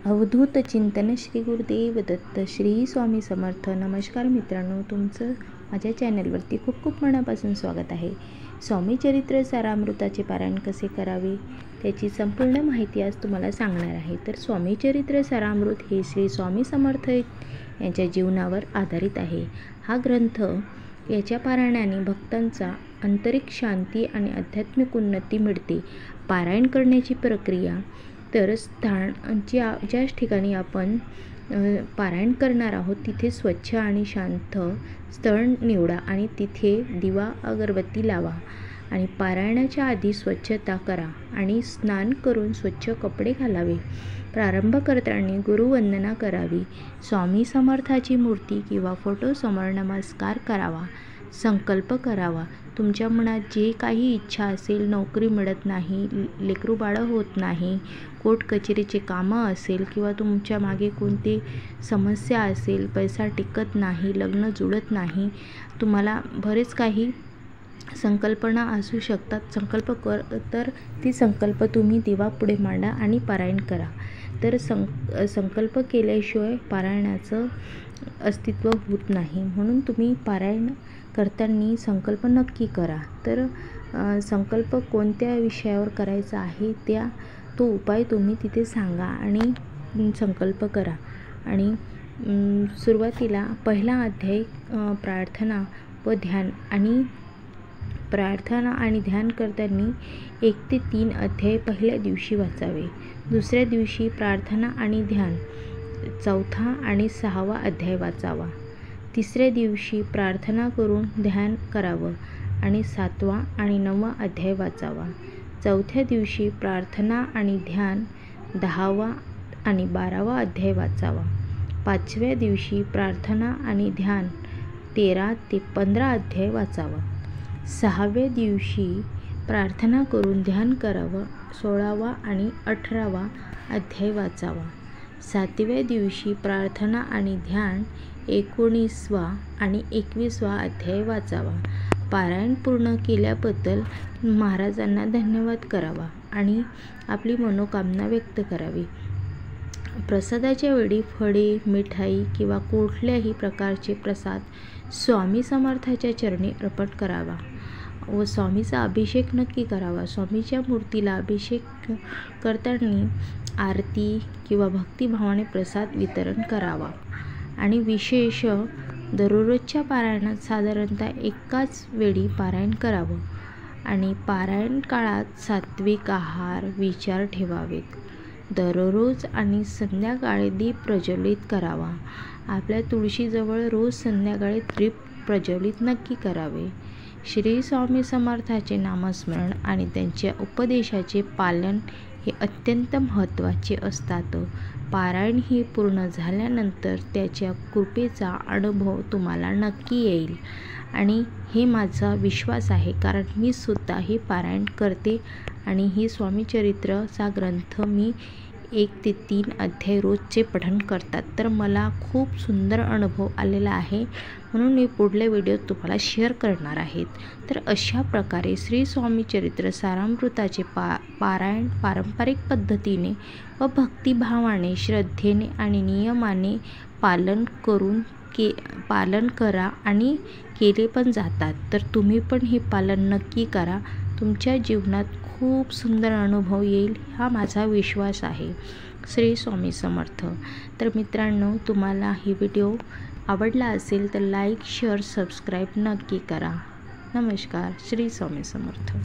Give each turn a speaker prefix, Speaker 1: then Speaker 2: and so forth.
Speaker 1: अवधूत चिंतन श्री गुरुदेव दत्त श्री स्वामी समर्थ। नमस्कार मित्रांनो, तुमचं माझ्या चॅनलवरती खूप खूप मनापासून स्वागत आहे। स्वामी चरित्र सारामृताचे पारायण कसे करावे त्याची संपूर्ण माहिती आज तुम्हाला सांगणार आहे। तर स्वामी चरित्र सारामृत हे श्री स्वामी समर्थ यांच्या जीवनावर आधारित आहे। हा ग्रंथ याच्या पारायणाने भक्तांचा आंतरिक शांती आणि आध्यात्मिक उन्नती मिळते। पारायण करण्याची प्रक्रिया तर ज्या ठिकाणी आपण पारायण करणार आहोत तिथे स्वच्छ आणि शांत स्थळ निवडा आणि तिथे दिवा अगरबत्ती लावा आणि पारायणाच्या आधी स्वच्छता करा आणि स्नान करून स्वच्छ कपडे घालावे। प्रारंभ करताना गुरुवंदना करावी। स्वामी समर्थाची मूर्ती किंवा फोटोसमोर नमस्कार करावा। संकल्प करावा। तुमच्या मनात जे काही इच्छा असेल, नोकरी मिळत नाही, लेकरू बाळ होत नाही, कोर्ट कचेरीचे कामं असेल किंवा तुमच्या मागे कोणती समस्या असेल, पैसा टिकत नाही, लग्न जुळत नाही, तुम्हाला बरेच काही संकल्पना असू शकतात। तर ती संकल्प तुम्ही देवापुढे मांडा आणि पारायण करा। तर संकल्प केल्याशिवाय पारायणाचं अस्तित्व होत नाही, म्हणून तुम्ही पारायण करताना संकल्प नक्की करा। तर संकल्प कोणत्या विषयावर करायचा आहे तो उपाय तुम्ही तिथे सांगा आणि संकल्प करा। आणि सुरुवातीला पहिला अध्याय प्रार्थना आणि ध्यान करताना 1 ते 3 अध्याय पहिल्या दिवशी वाचावे। दुसऱ्या दिवशी प्रार्थना आणि ध्यान 4था आणि 6वा अध्याय वाचावा। तिसऱ्या दिवशी प्रार्थना करून ध्यान करावं आणि 7वा आणि 9वा अध्याय वाचावा। चौथ्या दिवशी प्रार्थना आणि ध्यान 10वा आणि 12वा अध्याय वाचावा। 5व्या दिवशी प्रार्थना आणि ध्यान 13 ते 15 अध्याय वाचावा। 6व्या दिवशी प्रार्थना करून ध्यान करावं, 16वा आणि 18वा अध्याय वाचावा। 7व्या दिवशी प्रार्थना आणि ध्यान 19वा आणि 21वा अध्याय वाचावा। पारायण पूर्ण केल्याबद्दल महाराजांना धन्यवाद करावा आणि आपली मनोकामना व्यक्त करावी। प्रसादाच्या वेळी फळे, मिठाई किंवा कुठल्याही प्रकारचे प्रसाद स्वामी समर्थाच्या चरणी अर्पण करावा व स्वामीचा अभिषेक नक्की करावा। स्वामीच्या मूर्तीला अभिषेक करताना आरती किंवा भक्तिभावाने प्रसाद वितरण करावा। आणि विशेष दररोजच्या पारायणात साधारणतः एकाच वेळी पारायण करावं आणि पारायण काळात सात्विक आहार विचार ठेवावेत। दररोज आणि संध्याकाळी दीप प्रज्वलित करावा। आपल्या तुळशीजवळ रोज संध्याकाळी दीप प्रज्वलित नक्की करावे। श्री स्वामी समर्थाचे नामस्मरण आणि त्यांच्या उपदेशाचे पालन हे अत्यंत महत्त्वाचे असतात। पारायण हे पूर्ण झाल्यानंतर त्याच्या कृपेचा अनुभव तुम्हाला नक्की येईल आणि हे माझा विश्वास आहे, कारण मी सुद्धा हे पारायण करते आणि ही स्वामी चरित्रचा ग्रंथ मी 1 ते 3 अध्याय रोजचे पठण करतात। तर मला खूप सुंदर अनुभव आलेला आहे, म्हणून मी पुढल्या व्हिडिओत तुम्हाला शेअर करणार आहेत। तर अशा प्रकारे श्री स्वामी चरित्र सारामृताचे पारायण पारंपरिक पद्धतीने व भक्तिभावाने, श्रद्धेने आणि नियमाने पालन करा आणि केले पण जातात। तर तुम्ही पण हे पालन नक्की करा। तुमच्या जीवनात खूप सुंदर अनुभव येईल हा माझा विश्वास आहे। श्री स्वामी समर्थ। तर मित्रांनो, तुम्हाला ही व्हिडिओ आवडला असेल तर लाईक, शेअर, सबस्क्राईब नक्की करा। नमस्कार। श्री स्वामी समर्थ।